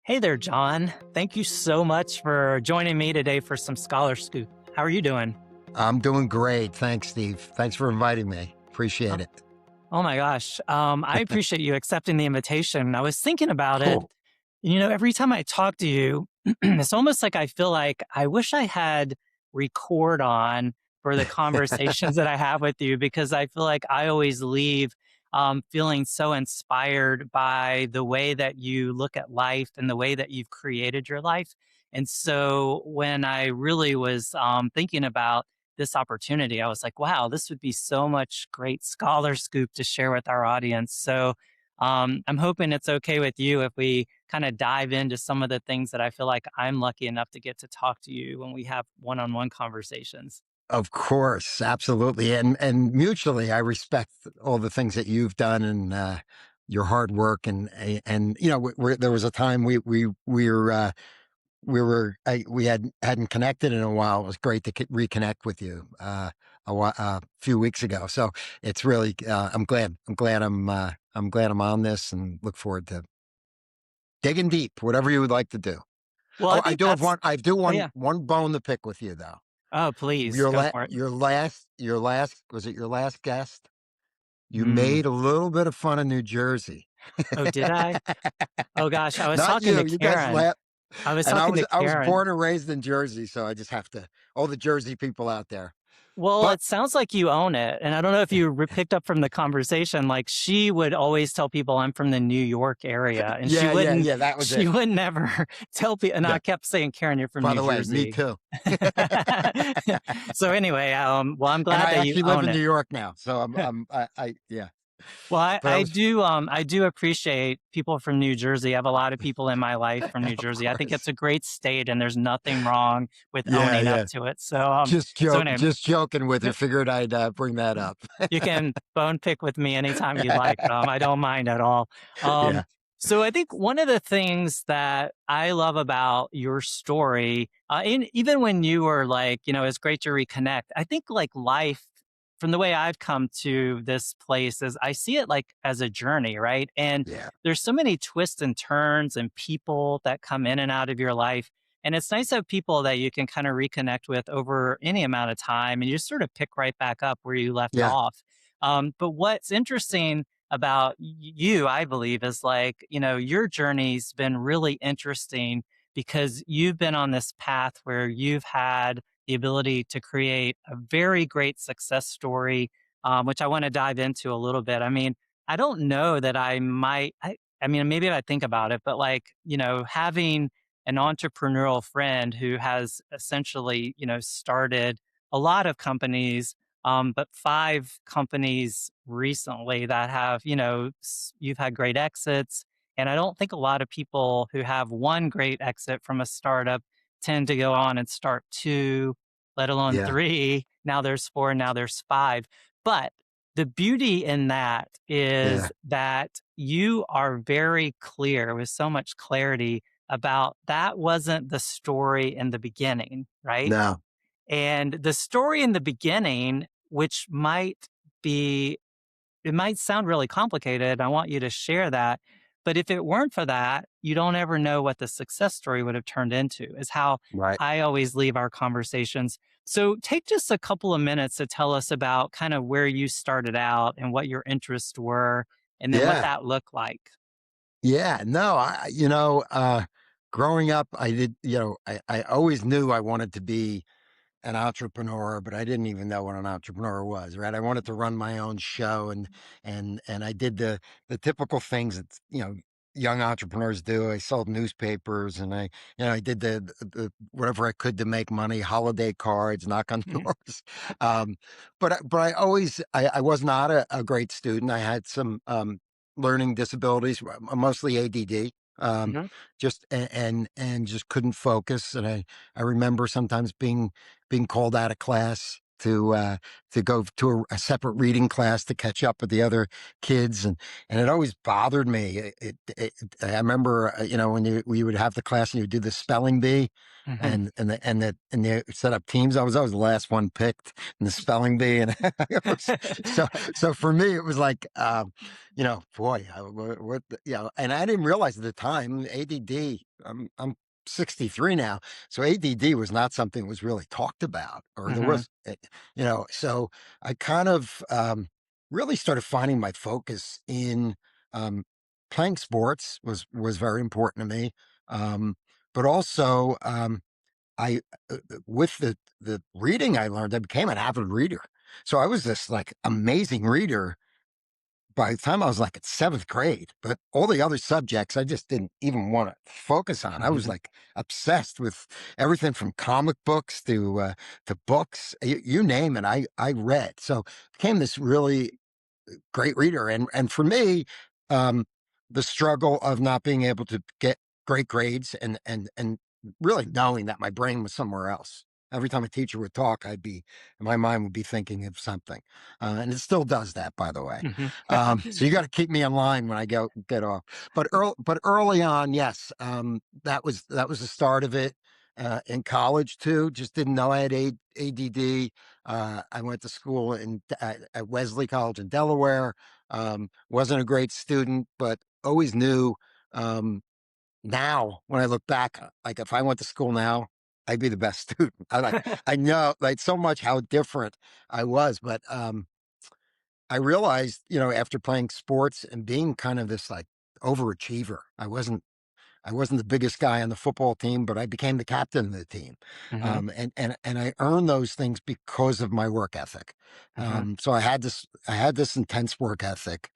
Hey there, John. Thank you so much for joining me today for some Scholar Scoop. How are you doing? I'm doing great. Thanks, Steve. Thanks for inviting me. Appreciate Oh, it. oh my gosh. I appreciate you accepting the invitation. I was thinking about it. Cool. Every time I talk to you, it's almost like I feel like I wish I had record on for the conversations that I have with you because I feel like I always leave feeling so inspired by the way that you look at life and the way that you've created your life. And so when I really was thinking about this opportunity, I was like, wow, this would be so much great scholar scoop to share with our audience. So I'm hoping it's okay with you if we kind of dive into some of the things that I feel like I'm lucky enough to get to talk to you when we have one-on-one conversations. Of course, absolutely, and mutually, I respect all the things that you've done and your hard work, and there was a time we hadn't connected in a while. It was great to reconnect with you a few weeks ago. So it's really I'm glad I'm on this and look forward to digging deep, whatever you would like to do. Well, Oh, I think that's, I do oh yeah. one bone to pick with you though. Oh, please go for it. Your last, was it your last guest? You Mm. made a little bit of fun of New Jersey. Oh, did I? Oh gosh, I was Not talking to you, you guys Karen. laugh. I was And talking to I was Karen. born and raised in Jersey, so I just have to, all the Jersey people out there. Well, But it sounds like you own it. And I don't know if you picked up from the conversation, like she would always tell people I'm from the New York area and yeah, that was she it. would never tell people. And I Yeah. kept saying, Karen, you're from By New the way, me Jersey. too. So anyway, well, I'm And glad I that you actually live own in it. New York now, so yeah. Well, I, But I I was, do, I do appreciate people from New Jersey. I have a lot of people in my life from New of Jersey. I think it's course. a great state, and there's nothing wrong with Yeah, owning up yeah. to it. So anyway, Just joking with you. yep, Figured I'd bring that up. you can bone pick with me anytime you'd like. I don't mind at all. Um, Yeah, so I think one of the things that I love about your story, even when you were like, it's great to reconnect. I think like life, from the way I've come to this place, is I see it like as a journey, right? And yeah, there's so many twists and turns and people that come in and out of your life. And it's nice to have people that you can kind of reconnect with over any amount of time and you just sort of pick right back up where you left yeah, off. But what's interesting about you, I believe, is like, your journey's been really interesting because you've been on this path where you've had the ability to create a very great success story, which I want to dive into a little bit. I mean, I don't know that I mean, maybe if I think about it, but like, having an entrepreneurial friend who has essentially, started a lot of companies, but five companies recently that have, you've had great exits. And I don't think a lot of people who have one great exit from a startup tend to go on and start two, let alone yeah, three. Now there's four, now there's five. But the beauty in that yeah. is that you are very clear with so much clarity about that wasn't the story in the beginning, right? No, And the story in the beginning, which be, it might sound really complicated. I want you to share that. But if it weren't for that, you don't ever know what the success story would have turned into, is how right. I always leave our conversations. So take just a couple of minutes to tell us about kind of where you started out and what your interests were, and then what Yeah, that looked like. yeah. No, growing up, I always knew I wanted to be an entrepreneur, but I didn't even know what an entrepreneur was, right? I wanted to run my own show and I did the typical things that, young entrepreneurs do. I sold newspapers and I did the whatever I could to make money, holiday cards, knock on Mhm, doors. Um, but I always, I was not a great student. I had some, learning disabilities, mostly ADD. Um, mhm, and just couldn't focus. And I remember sometimes being called out of class to go to a separate reading class to catch up with the other kids, and it always bothered me. I remember, when we would have the class and you would do the spelling bee, Mhm. and they set up teams. I was always the last one picked in the spelling bee, and so for me it was like, boy, and I didn't realize at the time ADD. I'm 63 now, so ADD was not something that was really talked about, or there Mhm. was, so I kind of really started finding my focus in um, playing sports was very important to me, um, but also I with the reading I learned, I became an avid reader. So I was this like amazing reader by the time I was like at seventh grade, but all the other subjects I just didn't even want to focus on. I was like obsessed with everything from comic books to books, you name it. I read, so became this really great reader. And for me, um, the struggle of not being able to get great grades, and really knowing that my brain was somewhere else. Every time a teacher would talk, my mind would be thinking of something, and it still does that, by the way. Mhm. So you got to keep me in line when I get off. But early on, yes, that was the start of it. In college too, just didn't know I had ADD. I went to school at Wesley College in Delaware. Wasn't a great student, but always knew. Um, Now, when I look back, like if I went to school now, I'd be the best student. I know like so much how different I was, but I realized, after playing sports and being kind of this like overachiever, I wasn't the biggest guy on the football team, but I became the captain of the team, Mhm. and I earned those things because of my work ethic. Mhm. So I had this intense work ethic,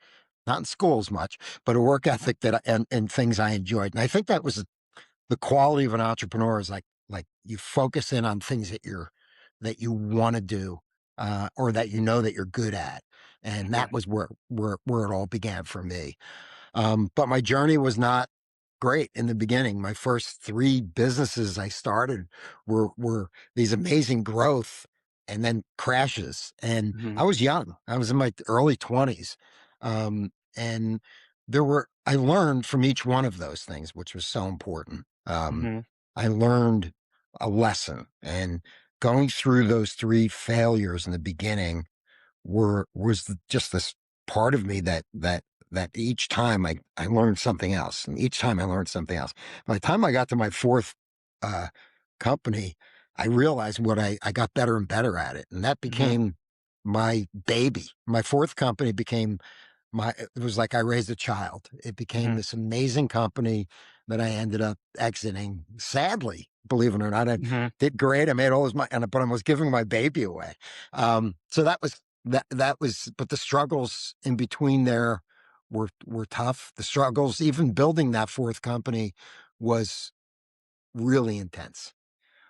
not in school as much, but a work ethic and things I enjoyed, and I think that was the quality of an entrepreneur is like you focus in on things that you want to do, or that that you're good at, and Mhm. that was where it all began for me. But my journey was not great in the beginning. My first three businesses I started were these amazing growth and then crashes. And Mhm. I was young. I was in my early 20s. And I learned from each one of those things, which was so important. Mhm. I learned a lesson, and going through those three failures in the beginning just this part of me that each time I learned something else, and each time I learned something else. By the time I got to my fourth uh, company, I realized I got better and better at it, and that Mhm. became my baby. My fourth company became it was like I raised a child. It became Mhm. this amazing company that I ended up exiting. Sadly, believe it or not, I Mhm. did great. I made all this money, but I was giving my baby away. So but the struggles in between there were tough. The struggles, even building that fourth company, was really intense.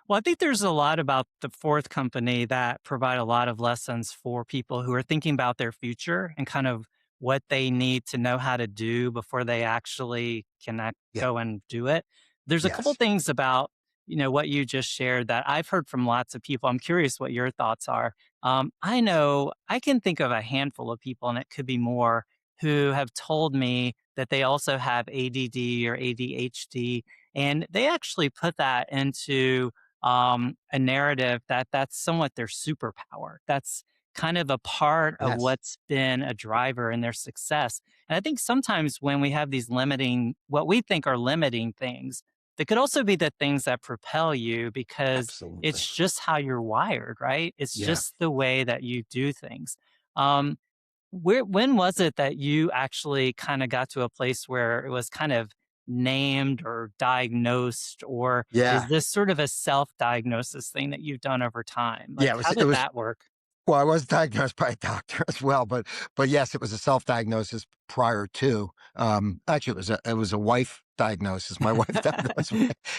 Well, I think there's a lot about the fourth company that provide a lot of lessons for people who are thinking about their future and kind of what they need to know how to do before they actually can Yeah. go and do it. There's a couple Yes. things about what you just shared that I've heard from lots of people. I'm curious what your thoughts are. I know I can think of a handful of people, and it could be more, who have told me that they also have ADD or ADHD, and they actually put that into a narrative that's somewhat their superpower. That's kind of a part of Yes. what's been a driver in their success. And I think sometimes when we have these limiting, what we think are limiting things, they could also be the things that propel you because Absolutely. it's just how you're wired, right? It's Yeah. just the way that you do things. Um, when was it that you actually kind of got to a place where it was kind of named or diagnosed, or is Yeah. this sort of a self-diagnosis thing that you've done over time? Yeah. Like, It was. how It did was. that work? Well, I was diagnosed by a doctor as well, but yes, it was a self-diagnosis prior to. Actually, it was a wife diagnosis. My wife diagnosed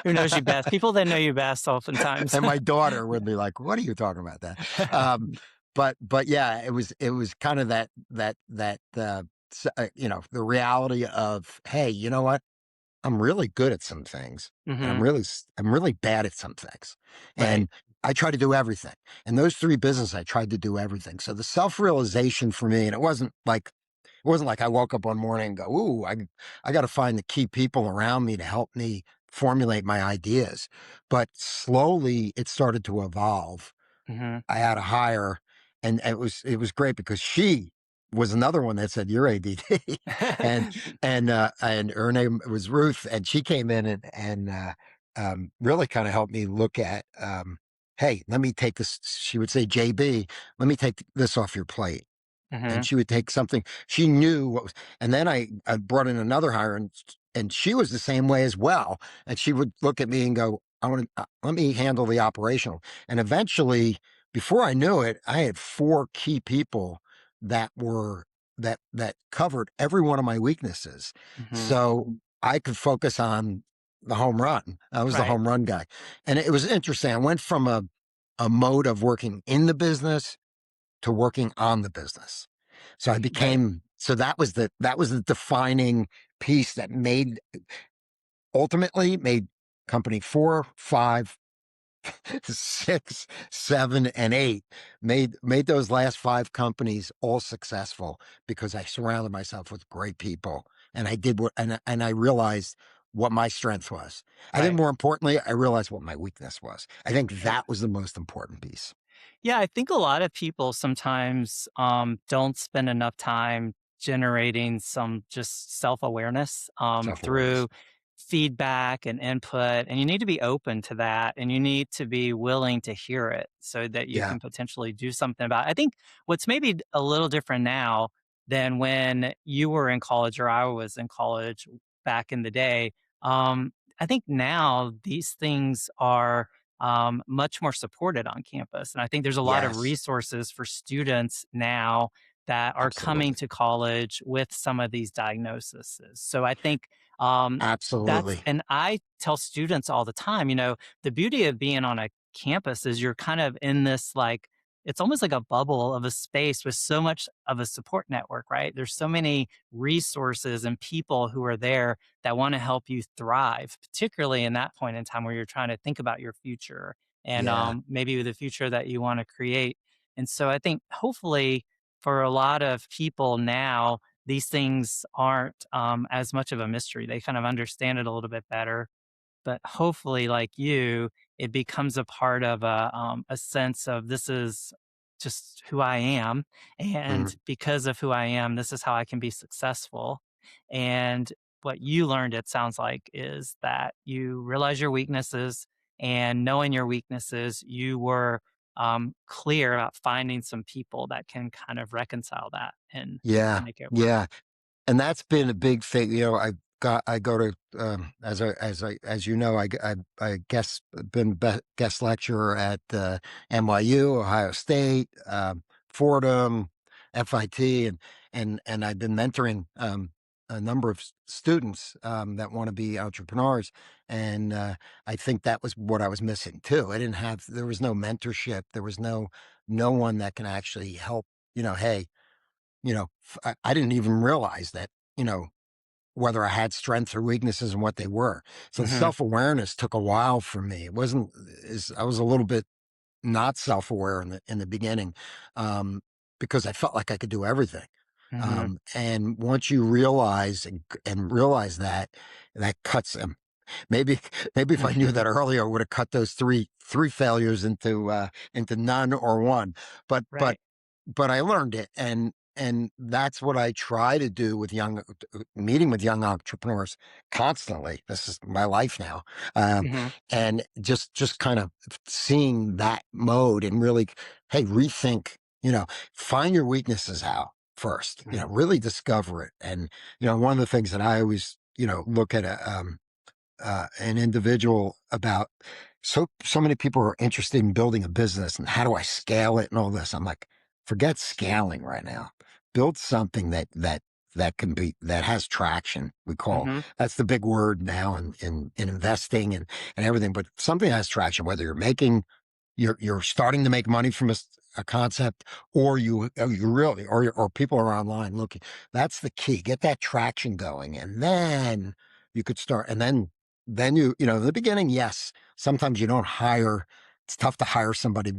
Who knows you me, best? People that know you best oftentimes. and my daughter would be like, "What are you talking about that?" Um, but yeah, it was kind of the reality of, hey, you know what? I'm really good at some things, and I'm Mhm. really bad at some things, and Right. I tried to do everything. And those three businesses, I tried to do everything. So the self-realization for me, and it wasn't like I woke up one morning and go, ooh, I got to find the key people around me to help me formulate my ideas. But slowly it started to evolve. Mhm. I had to hire, and it was great because she was another one that said you're ADD, and and her name was Ruth, and she came in and really kind of helped me look at, hey, let me take this. She would say, JB, let me take this off your plate, and Mhm. she would take something she knew what was, and then I brought in another hire, and she was the same way as well, and she would look at me and go, I want to, let me handle the operational. And eventually, before I knew it, I had four key people that were that covered every one of my weaknesses, Mhm. so I could focus on the home run. I was the Right. home run guy, and it was interesting. I went from a mode of working in the business to working on the business. So I Right. became, so that was the defining piece that ultimately made company 4, 5, 6, 7, and 8, made those last 5 companies all successful because I surrounded myself with great people, and I did what, and I realized what my strength was. I think Right. more importantly, I realized what my weakness was. I think Right. that was the most important piece. Yeah, I think a lot of people sometimes don't spend enough time generating some just self awareness Self-awareness. through feedback and input. And you need to be open to that and you need to be willing to hear it so that you Yeah, can potentially do something about it. I think what's maybe a little different now than when you were in college or I was in college back in the day. I think now these things are much more supported on campus. And I think there's a lot of yes, resources for students now that are coming absolutely. to college with some of these diagnoses. So I think Absolutely. and I tell students all the time, the beauty of being on a campus is you're kind of in this like, it's almost like a bubble of a space with so much of a support network, right? There's so many resources and people who are there that want to help you thrive, particularly in that point in time where you're trying to think about your future and Yeah, maybe the future that you want to create. And so I think hopefully for a lot of people now, these things aren't as much of a mystery. They kind of understand it a little bit better, but hopefully like you, it becomes a part of a sense of this is just who I am, mhm, and because of who I am, this is how I can be successful. And what you learned, it sounds like, is that you realize your weaknesses, and knowing your weaknesses, you were clear about finding some people that can kind of reconcile that and yeah, make it work. yeah. And that's been a big thing. I go to, as you know, I guess been guest lecturer at NYU, Ohio State, Fordham, FIT, and I've been mentoring a number of students that want to be entrepreneurs, and I think that was what I was missing too. There was no mentorship, there was no one that can actually help. Hey, I didn't even realize that, you know, whether I had strengths or weaknesses and what they were. So the Hmm. self-awareness took a while for me. It wasn't I was a little bit not self-aware in the beginning, um, because I felt like I could do everything. Hmm. And once you realize and realize that, that cuts them. Maybe maybe if I knew that earlier, I would have cut those three failures into none or one. But but Right. but I learned it, and that's what I try to do with meeting with young entrepreneurs constantly. This is my life now, Hmm. and just kind of seeing that mode and really, hey, rethink. Find your weaknesses out first. Hmm. Really discover it. And one of the things that I always look at an individual about, so many people are interested in building a business and how do I scale it and all this. I'm like, forget scaling right now. Build something that has traction. Hmm. That's the big word now in investing and everything, but something that has traction, whether you're starting to make money from a concept, or you really, or people are online looking. That's the key. Get that traction going, and then you could start. And then in the beginning, yes, sometimes you don't hire it's tough to hire somebody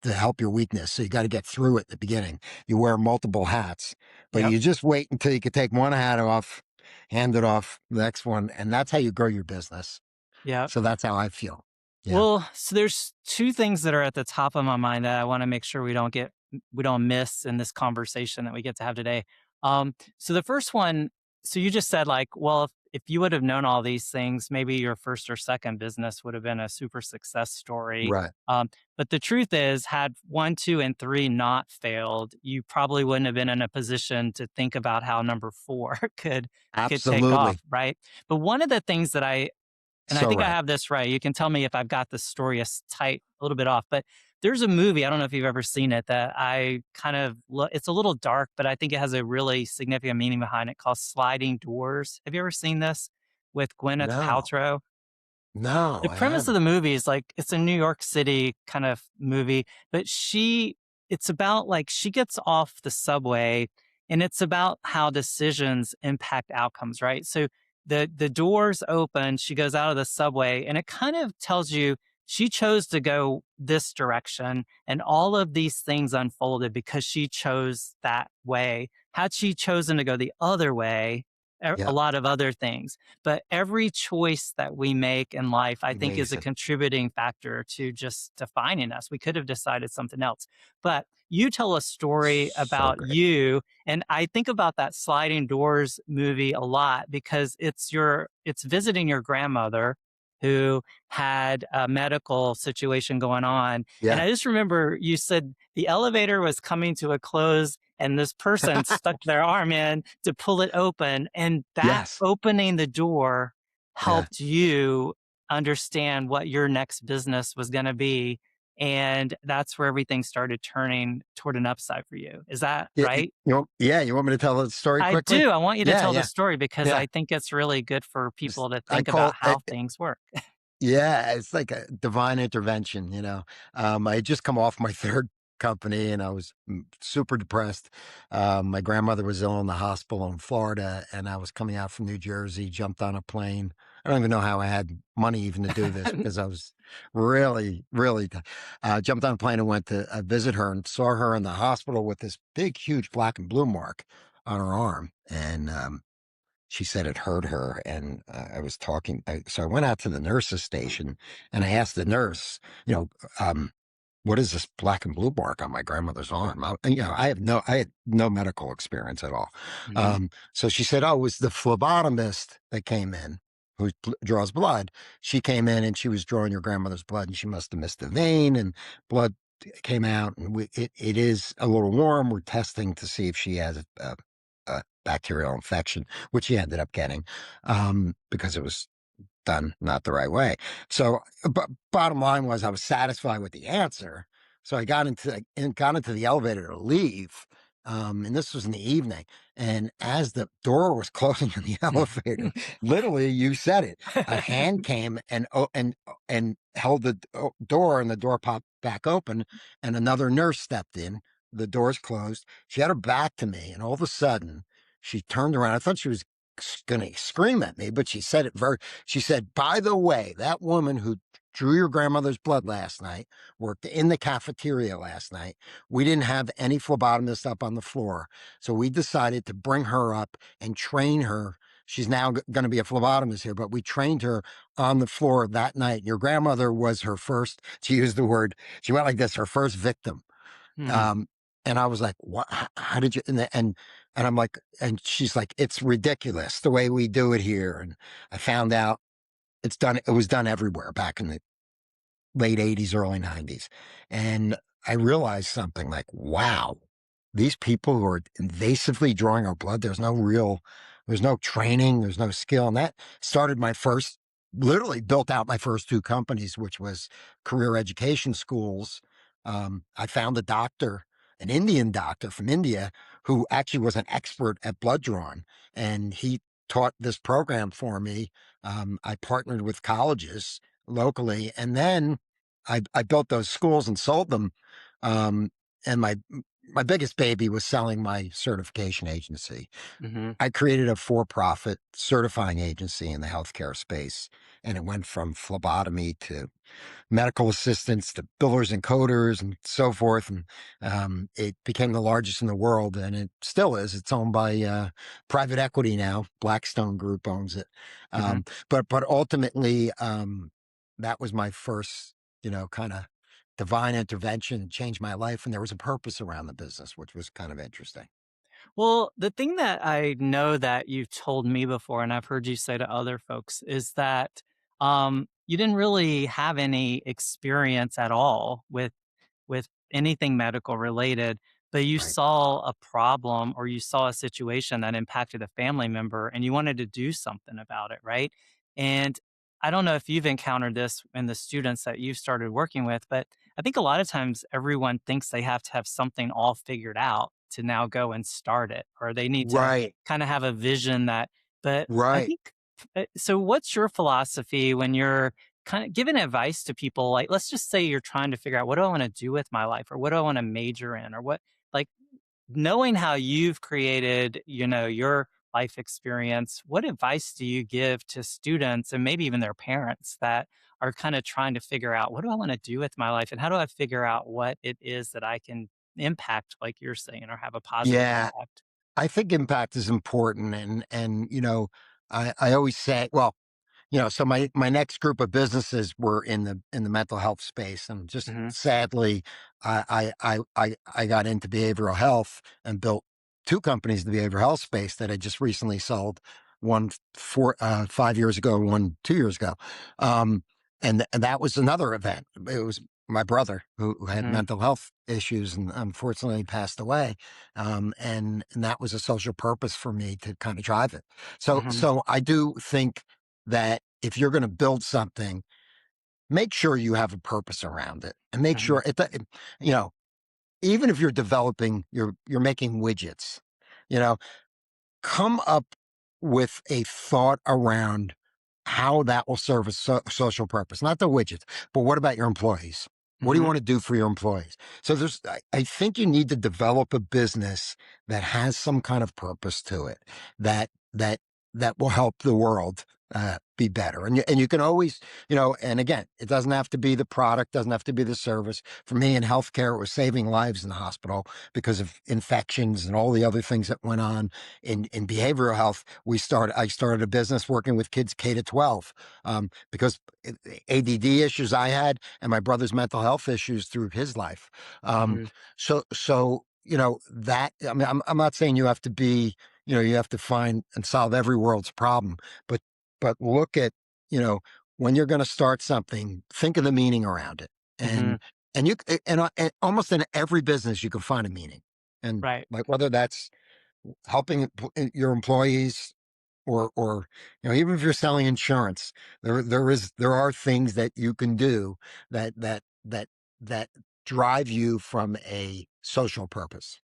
to help your weakness. So you got to get through it at the beginning. You wear multiple hats, but Yep. you just wait until you can take one hat off, hand it off the next one. And that's how you grow your business. Yep. So that's how I feel. Yeah. Well, so there's two things that are at the top of my mind that I want to make sure we don't miss in this conversation that we get to have today. So the first one, so you just said like, well, if you would have known all these things, maybe your first or second business would have been a super success story. Right. But the truth is, had one, two, and three not failed, you probably wouldn't have been in a position to think about how number four could take off, Absolutely. right? But one of the things that and I So think I right. have this right. You can tell me if I've got the story tight, a little bit off, but there's a movie, I don't know if you've ever seen it, that I kind of it's a little dark, but I think it has a really significant meaning behind it, called Sliding Doors. Have you ever seen this with Gwyneth No, Paltrow? no, The I premise of the haven't. movie is like it's a New York City kind of movie, but it's about like she gets off the subway and it's about how decisions impact outcomes, right? So the doors open, she goes out of the subway, and it kind of tells you she chose to go this direction, and all of these things unfolded because she chose that way. Had she chosen to go the other way, a Yeah. lot of other things. But every choice that we make in life, I think, is a Amazing. contributing factor to just defining us. We could have decided something else. But you tell a story So about great. you, and I think about that Sliding Doors movie a lot because it's visiting your grandmother who had a medical situation going on. And Yeah. I just remember you said the elevator was coming to a close and this person stuck their arm in to pull it open. And that Yes. opening the door Yeah. helped you understand what your next business was going to be. And that's where everything started turning toward an upside for you. Is that Yeah. right? Yeah. You want me to tell the story I quickly? do. I want you to Yeah. tell the Yeah. story because Yeah. I think it's really good for Just- people to I think about call how things work. Yeah, it's like a divine intervention, you know. I had just come off my third company and I was super depressed. My grandmother was ill in the hospital in Florida, and I was coming out from New Jersey, jumped on a plane. I don't even know how I had money even to do this because I was really, really, jumped on a plane and went to visit her and saw her in the hospital with this big, huge black and blue mark on her arm. And she said it hurt her, and I was talking. So I went out to the nurse's station, and I asked the nurse, you know, um, what is this black and blue mark on my grandmother's arm? I had no medical experience at all. Mhm. So she said, oh, it was the phlebotomist that came in who draws blood. She came in and she was drawing your grandmother's blood, and she must have missed a vein, and blood came out, and it is a little warm. We're testing to see if she has a bacterial infection, which he ended up getting, because it was done not the right way. So, but bottom line was I was satisfied with the answer. So I got into the elevator to leave. And this was in the evening. And as the door was closing in the elevator, literally you said it, a hand came and held the door, and the door popped back open, and another nurse stepped in. The doors closed. She had her back to me, and all of a sudden she turned around. I thought she was going to scream at me, but she said, by the way, that woman who drew your grandmother's blood last night worked in the cafeteria last night. We didn't have any phlebotomists up on the floor. So we decided to bring her up and train her. She's now going to be a phlebotomist here, but we trained her on the floor that night. Your grandmother was her first, she used the word, she went like this, her first victim. Mhm. Um, and I was like, what, how did you, and I'm like, and she's like, it's ridiculous the way we do it here. And I found out it was done everywhere back in the late 80s, early 90s. And I realized something like, wow, these people who are invasively drawing our blood, there's no training, there's no skill. And that started literally built out my first two companies, which was career education schools. I found a doctor, an Indian doctor from India, who actually was an expert at blood drawing. And he taught this program for me. I partnered with colleges locally. And then I built those schools and sold them. And my biggest baby was selling my certification agency. Mhm. I created a for-profit certifying agency in the healthcare space. and it went from phlebotomy to medical assistants to billers and coders and so forth. And it became the largest in the world, and it still is. It's owned by private equity now. Blackstone Group owns it. Mhm. But ultimately, that was my first, kind of divine intervention and changed my life. And there was a purpose around the business, which was kind of interesting. Well, the thing that I know that you've told me before, and I've heard you say to other folks, is that you didn't really have any experience at all with anything medical related, but you Right. saw a problem or you saw a situation that impacted a family member and you wanted to do something about it, right? And I don't know if you've encountered this in the students that you've started working with, but I think a lot of times everyone thinks they have to have something all figured out to now go and start it, or they need to Right. kind of have a vision that, but I Right. think, so what's your philosophy when you're kind of giving advice to people? Like, let's just say you're trying to figure out, what do I want to do with my life, or what do I want to major in, or what, like, knowing how you've created, your life experience, what advice do you give to students and maybe even their parents that are kind of trying to figure out, what do I want to do with my life, and how do I figure out what it is that I can impact, like you're saying, or have a positive Yeah. impact? I think impact is important. And, I always say, well, so my next group of businesses were in the mental health space, and just Hmm. sadly, I got into behavioral health and built two companies in the behavioral health space that I just recently sold. One 5 years ago, one 2 years ago, and that was another event. It was my brother who had Hmm. mental health issues and unfortunately passed away, and that was a social purpose for me to kind of drive it. So Hmm. so I do think that if you're going to build something, make sure you have a purpose around it, and make Hmm. sure you know, even if you're developing, you're making widgets, you know, come up with a thought around how that will serve a social purpose, not the widgets, but what about your employees? What do you Hmm. want to do for your employees? So I think you need to develop a business that has some kind of purpose to it, that, that, that will help the world be better. And you can always, and again, it doesn't have to be the product, doesn't have to be the service. For me in healthcare, it was saving lives in the hospital because of infections and all the other things that went on in behavioral health. I started a business working with kids K to 12, because ADD issues I had, and my brother's mental health issues through his life. Um, Hmm. that, I mean, I'm not saying you have to be, you have to find and solve every world's problem, but, look at, you know, when you're going to start something, think of the meaning around it. Hmm. And you, and almost in every business, you can find a meaning. And Right. like, whether that's helping your employees, or even if you're selling insurance, there are things that you can do that that drive you from a social purpose.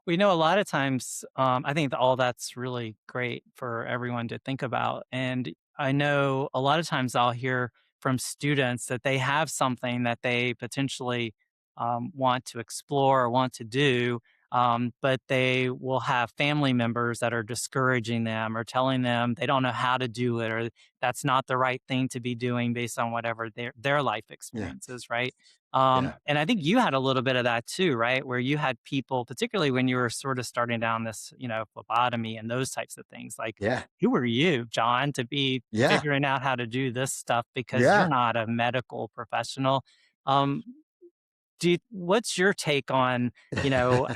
We know a lot of times, I think that all that's really great for everyone to think about. And I know a lot of times I'll hear from students that they have something that they potentially want to explore or want to do, but they will have family members that are discouraging them or telling them they don't know how to do it, or that's not the right thing to be doing based on whatever their life Yeah, experience is, right? yeah, And I think you had a little bit of that too, right? Where you had people, particularly when you were sort of starting down this, phlebotomy and those types of things. Like, yeah, who are you, John, to be yeah, figuring out how to do this stuff because you're yeah. not a medical professional? Um, what's your take on,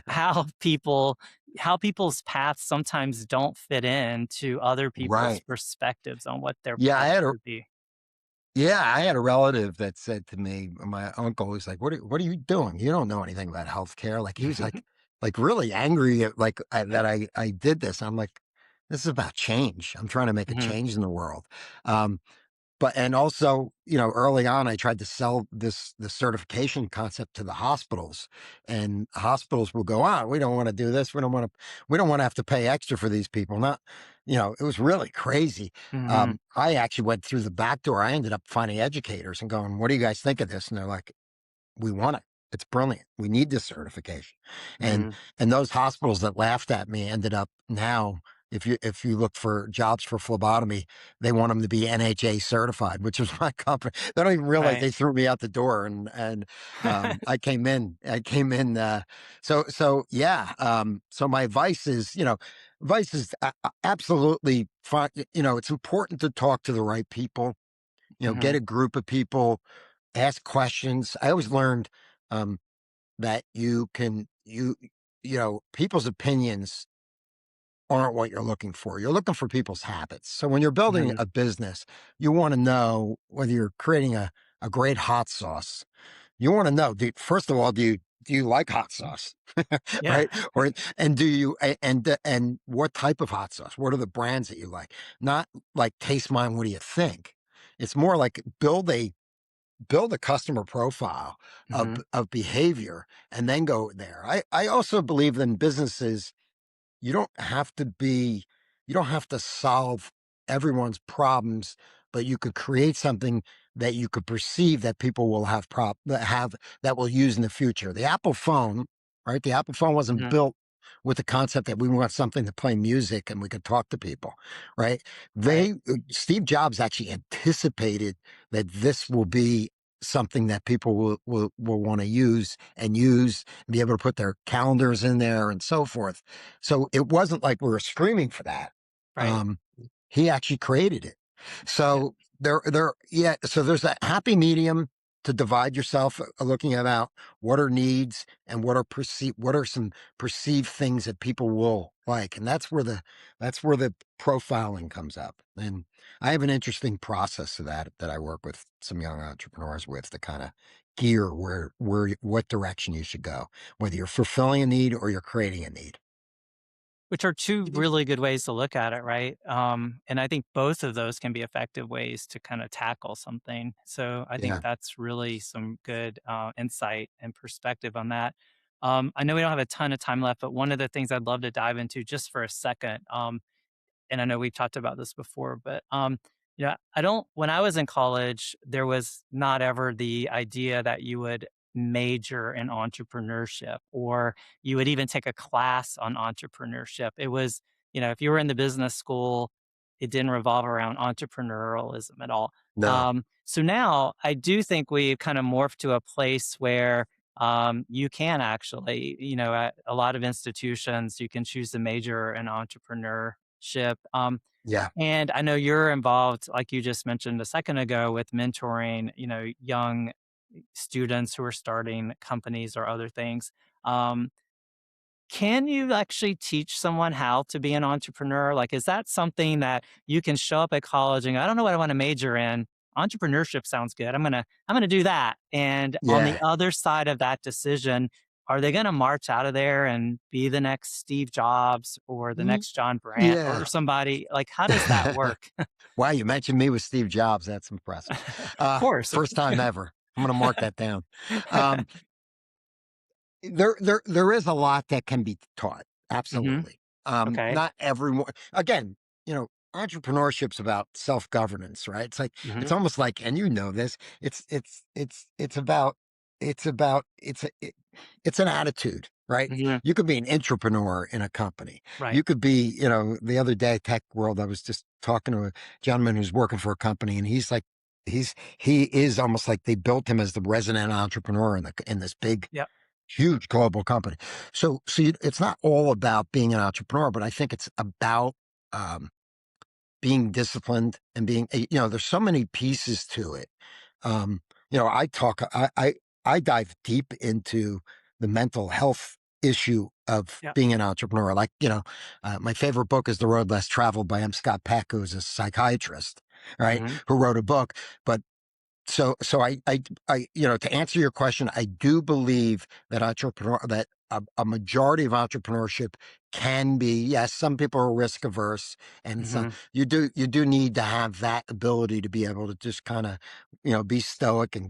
how people's paths sometimes don't fit into other people's Right. perspectives on what their Yeah, path should be? I had a relative that said to me, my uncle was like, what are you doing? You don't know anything about healthcare." Like, he was like really angry at, that I did this. I'm like, this is about change. I'm trying to make a Mhm. change in the world. Um, and also, early on, I tried to sell the certification concept to the hospitals, and hospitals will go, we don't want to do this. We don't want to have to pay extra for these people. Not, it was really crazy. Mhm. I actually went through the back door. I ended up finding educators and going, "What do you guys think of this?" And they're like, "We want it. It's brilliant. We need this certification." And Mhm. those hospitals that laughed at me ended up now if you look for jobs for phlebotomy, they want them to be NHA certified, which is my company. They don't even realize Right. they threw me out the door, and I came in. So yeah. So my advice is, advice is absolutely fine. It's important to talk to the right people. Get Mhm. a group of people, ask questions. I always learned um, that people's opinions aren't what you're looking for. You're looking for people's habits. So when you're building Mhm. a business, you want to know whether you're creating a great hot sauce. You want to know, first of all, do you like hot sauce? Yeah. Right? And do you, and what type of hot sauce? What are the brands that you like? Not like taste mine. What do you think? It's more like build a customer profile Mhm. of behavior and then go there. I also believe in businesses, you don't have to be you don't have to solve everyone's problems, but you could create something that you could perceive that people will that will use in the future. The Apple phone, right? The Apple phone wasn't Mhm. built with the concept that we want something to play music and we could talk to people, right? Right. Steve Jobs actually anticipated that this will be something that people will want to use and be able to put their calendars in there and so forth. So it wasn't like we were screaming for that. Right. Um, he actually created it. Yeah. So yeah. So there's a happy medium to divide yourself, looking about what are needs and what are some perceived things that people will like. And that's where the profiling comes up. And I have an interesting process of that I work with some young entrepreneurs with to kind of gear what direction you should go, whether you're fulfilling a need or you're creating a need. Which are 2 really good ways to look at it, right? And I think both of those can be effective ways to kinda tackle something. So I think Yeah. that's really some good, insight and perspective on that. I know we don't have a ton of time left, but one of the things I'd love to dive into just for a second, and I know we've talked about this before, but yeah, I don't. When I was in college, there was not ever the idea that you would major in entrepreneurship or you would even take a class on entrepreneurship. It was, if you were in the business school, it didn't revolve around entrepreneurialism at all. No. So now I do think we've kind of morphed to a place where you can actually, at a lot of institutions, you can choose to major in entrepreneurship. Yeah. And I know you're involved, like you just mentioned a second ago, with mentoring, young students who are starting companies or other things. Um, can you actually teach someone how to be an entrepreneur? Like, is that something that you can show up at college and go, I don't know what I want to major in. Entrepreneurship sounds good. I'm gonna do that. And on the Yeah. other side of that decision, are they gonna march out of there and be the next Steve Jobs or the Y- next John Brandt or Yeah. somebody? Like, how does that work? Wow, you mentioned me with Steve Jobs. That's impressive. Of course. First time ever. I'm going to mark that down. Um, there is a lot that can be taught. Hmm. Absolutely. Okay. Not everyone. Again, entrepreneurship's about self governance, right? Hmm. It's almost like, and this. It's an attitude, right? Hmm. You could be an entrepreneur in a company. Right. You could be, the other day, tech world. I was just talking to a gentleman who's working for a company, and he's like, he is almost like they built him as the resident entrepreneur in this big Yep. huge global company. So it's not all about being an entrepreneur, but I think it's about um, being disciplined and there's so many pieces to it. Um, I dive deep into the mental health issue of Yep. being an entrepreneur. Like, my favorite book is The Road Less Traveled by M. Scott Peck, who's a psychiatrist, right? Hmm. Who wrote a book, but to answer your question, I do believe that a majority of entrepreneurship can be, yes, some people are risk averse, and some Hmm. you do need to have that ability to be able to just kind of, be stoic and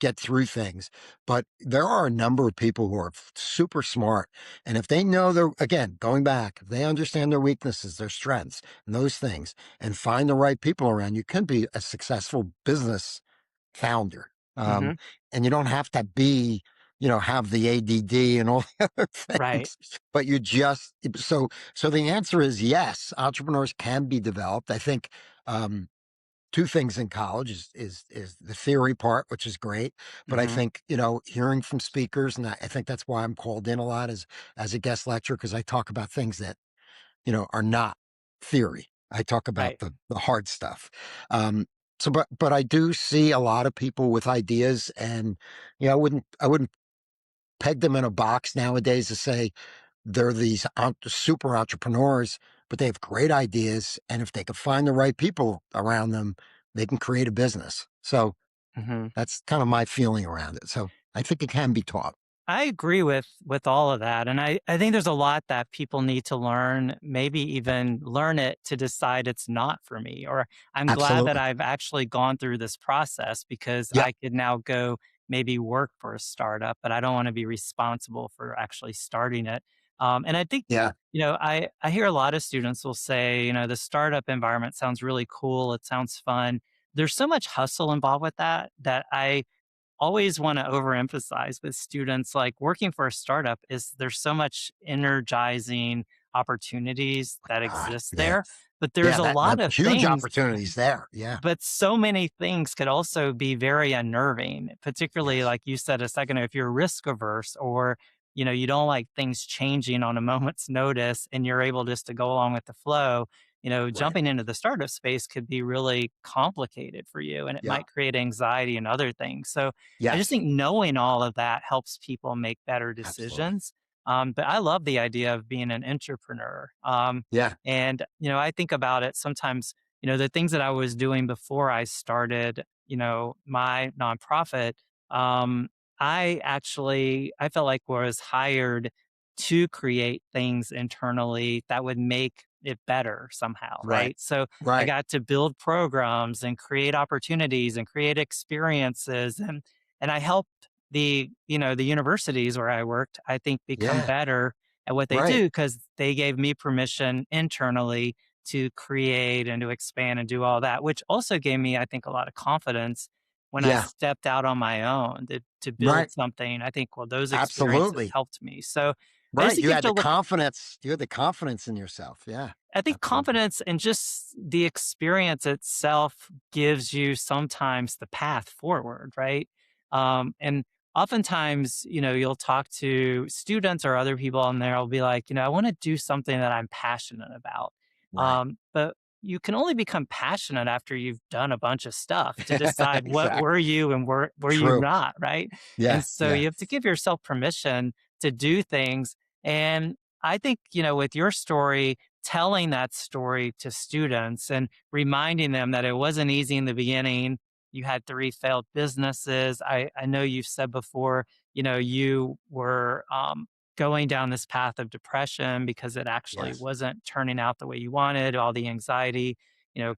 get through things. But there are a number of people who are super smart, and if they know again, going back, if they understand their weaknesses, their strengths, and those things, and find the right people around, you can be a successful business founder. Hmm. And you don't have to be, have the ADD and all the other Right. things, but so the answer is yes, entrepreneurs can be developed. I think, two things in college is the theory part, which is great. But I Hmm. think, hearing from speakers, and I think that's why I'm called in a lot as a guest lecturer, because I talk about things that, are not theory. I talk about Right. the hard stuff. Um, but I do see a lot of people with ideas, and I wouldn't peg them in a box nowadays to say they're these super entrepreneurs, but they have great ideas, and if they can find the right people around them, they can create a business. So Hmm. that's kind of my feeling around it. So I think it can be taught. I agree with all of that, and I think there's a lot that people need to learn, maybe even learn it to decide it's not for me, or I'm glad that Absolutely. I've actually gone through this process because Yeah. I could now go maybe work for a startup, but I don't wanna be responsible for actually starting it. And I think, Yeah. I hear a lot of students will say, "The startup environment sounds really cool, it sounds fun." There's so much hustle involved with that I always want to overemphasize with students like working for a startup is there's so much energizing opportunities that exist Yeah. there, but there's Yeah. a That lot of huge things, opportunities there. Yeah. but so many things could also be very unnerving, particularly Yes. like you said a second ago, if you're risk averse or you don't like things changing on a moment's notice and you're able just to go along with the flow. Right. Jumping into the startup space could be really complicated for you and it Yeah. might create anxiety and other things. So I just Yes. think knowing all of that helps people make better Absolutely. decisions. But I love the idea of being an entrepreneur. Yeah. And I think about it sometimes, the things that I was doing before I started, my nonprofit, um, I felt like was hired to create things internally that would make it better somehow, Right. right? So I Right. got to build programs and create opportunities and create experiences and I helped the universities where I worked, I think become Yeah. better at what they Right. do because they gave me permission internally to create and to expand and do all that, which also gave me, I think, a lot of confidence when I Yeah. stepped out on my own to build Right. something. I think, well, those experiences Absolutely. helped me. So I just Right. think You you have had to the look confidence. You had the confidence in yourself. Yeah. I think Absolutely. confidence and just the experience itself gives you sometimes the path forward, right? And oftentimes, you'll talk to students or other people, and they'll be like, I want to do something that I'm passionate about. Right. But you can only become passionate after you've done a bunch of stuff to decide what were Exactly. you and were you True. not, right? And Yeah. so Yeah. you have to give yourself permission to do things. And I think, with your story, telling that story to students and reminding them that it wasn't easy in the beginning. You had three failed businesses. I know you've said before, you were going down this path of depression because it actually Yes. wasn't turning out the way you wanted, all the anxiety, you know,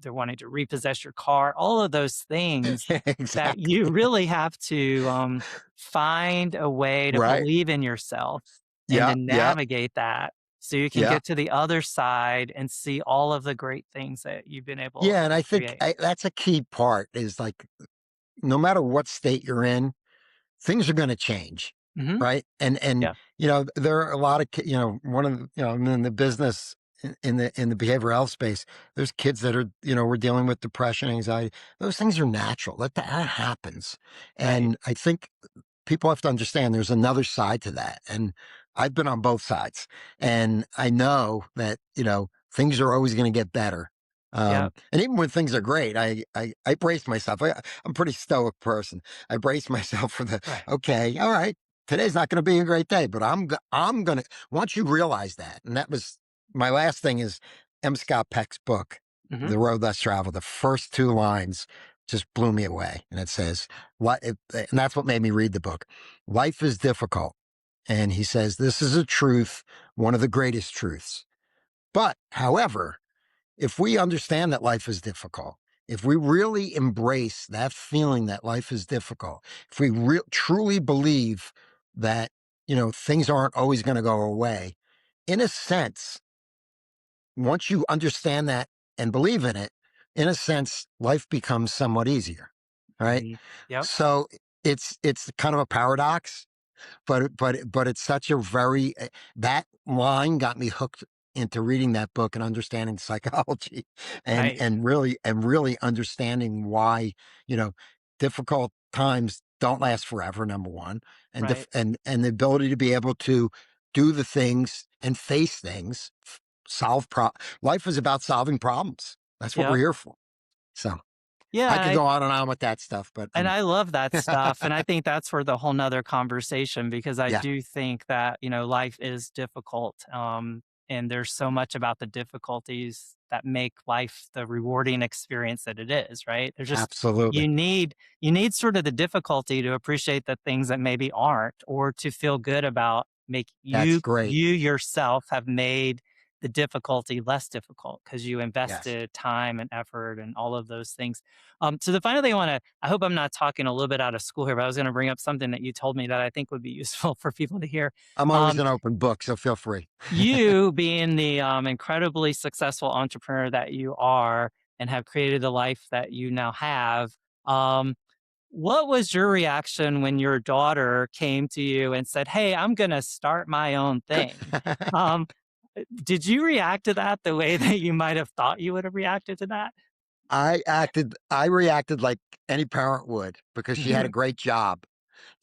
they're wanting to repossess your car, all of those things that Exactly. you really have to find a way to Right. believe in yourself and to Yeah. Yeah. navigate that so you can Yeah. get to the other side and see all of the great things that you've been able Yeah. And to I think create. that's a key part is like, no matter what state you're in, things are going to change, Hmm. right? And Yeah. there are a lot of one of I'm in the business, in the behavioral health space. There's kids that are we're dealing with depression, anxiety. Those things are natural. That happens, Right. and I think people have to understand there's another side to that. And I've been on both sides, and I know that things are always going to get better. Yeah. And even when things are great, I brace myself. I'm a pretty stoic person. I brace myself for the Right. okay, all right. Today's not going to be a great day, but I'm gonna. Once you realize that, and that was my last thing is M. Scott Peck's book, Hmm. The Road Less Traveled. The first two lines just blew me away, and it says, "What?" And that's what made me read the book. Life is difficult, and he says this is a truth, one of the greatest truths. But, however, if we understand that life is difficult, if we really embrace that feeling that life is difficult, if we truly believe that, things aren't always going to go away, in a sense, once you understand that and believe in a sense, life becomes somewhat easier. Right. Hmm. Yep. So it's kind of a paradox, but it's such a very that line got me hooked into reading that book and understanding psychology Right, and really understanding why, you know, difficult times don't last forever, number one, right. and the ability to be able to do the things and face things, solve life is about solving problems. That's what we're Yep. here for. So I could Yeah, go on and on with that stuff, but and I love that stuff, and I think that's for the whole 'nother conversation because I yeah, do think that, life is difficult, and there's so much about the difficulties that make life the rewarding experience that it is, right? There's just you absolutely. need you need sort of the difficulty to appreciate the things that maybe aren't or to feel good about make That's you great. you yourself have made the difficulty less difficult because you Yes. invested time and effort and all of those things. So the final thing I hope I'm not talking a little bit out of school here, but I was going to bring up something that you told me that I think would be useful for people to hear. I'm always Um, an open book, so feel free. you being the incredibly successful entrepreneur that you are and have created the life that you now have, um, what was your reaction when your daughter came to you and said, "Hey, I'm going to start my own thing"? Um, did you react to that the way that you might have thought you would have reacted to that? I reacted like any parent would because she had a great job.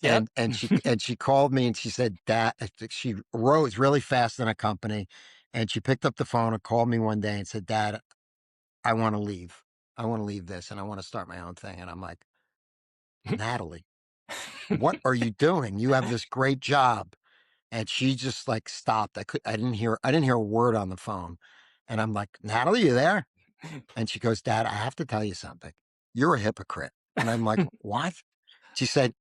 Yep. And she called me and she said, "Dad," she rose really fast in a company, and she picked up the phone and called me one day and said, "Dad, I want to leave. I want to leave this and I want to start my own thing." And I'm like, "Natalie, what are you doing? You have this great job." And she just like stopped. I didn't hear a word on the phone. And I'm like, "Natalie, you there?" And she goes, "Dad, I have to tell you something. You're a hypocrite." And I'm like, "What?" She said,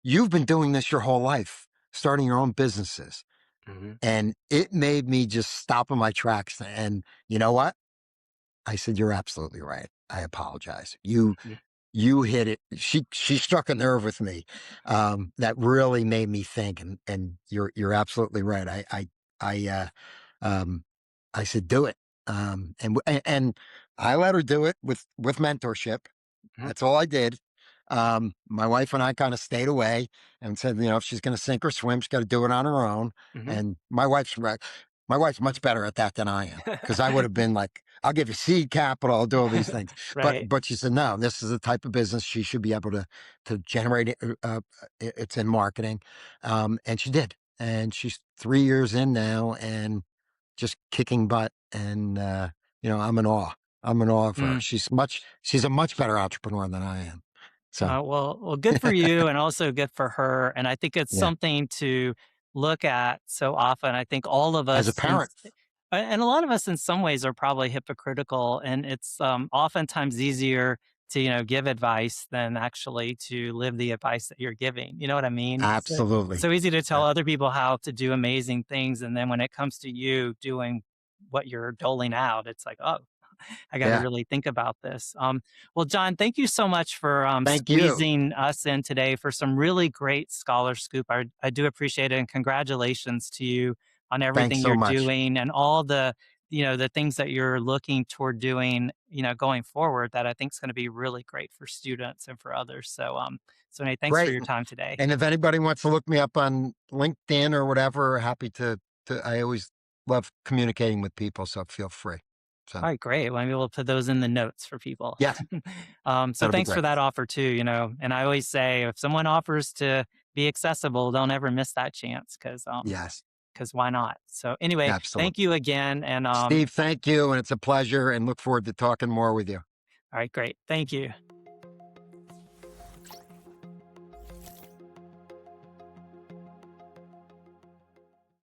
"You've been doing this your whole life, starting your own businesses." Mhm. And it made me just stop in my tracks. And you know what? I said, "You're absolutely right. I apologize. You hit it." She struck a nerve with me, that really made me think. And you're absolutely right. I um, I said, "Do it." And I let her do it with mentorship. Mhm, That's all I did. My wife and I kind of stayed away and said, if she's going to sink or swim, she's got to do it on her own. mhm. And my wife's much better at that than I am because I would have been like, "I'll give you seed capital, I'll do all these things." Right. But she said, "No, this is the type of business she should be able to generate. It's in marketing," and she did. And she's 3 years in now and just kicking butt. And I'm in awe. I'm in awe of her. Mm. She's a much better entrepreneur than I am. So Well, good for you and also good for her, and I think it's yeah, something to look at so often. I think all of as a us parent, and a lot of us in some ways are probably hypocritical, and it's, oftentimes easier to, give advice than actually to live the advice that you're giving, you know what I mean? It's absolutely. so easy to tell Yeah. other people how to do amazing things, and then when it comes to you doing what you're doling out, it's like, "Oh, I got to Yeah. really think about this." Well, John, thank you so much for Thank you. squeezing us in today for some really great scholar scoop. I do appreciate it, and congratulations to you on Thanks everything so you're much. doing and all the the things that you're looking toward doing going forward that I think is going to be really great for students and for others. So anyway, thanks for Great. your time today. And if anybody wants to look me up on LinkedIn or whatever, happy to I always love communicating with people, so feel free. So All right, great. Well, maybe we'll put those in the notes for people. yes, So that'll be thanks for great. that offer too, and I always say if someone offers to be accessible, don't ever miss that chance Yes, because why not? So anyway, absolutely. thank you again. And Steve, thank you. And it's a pleasure and look forward to talking more with you. all right, great. Thank you.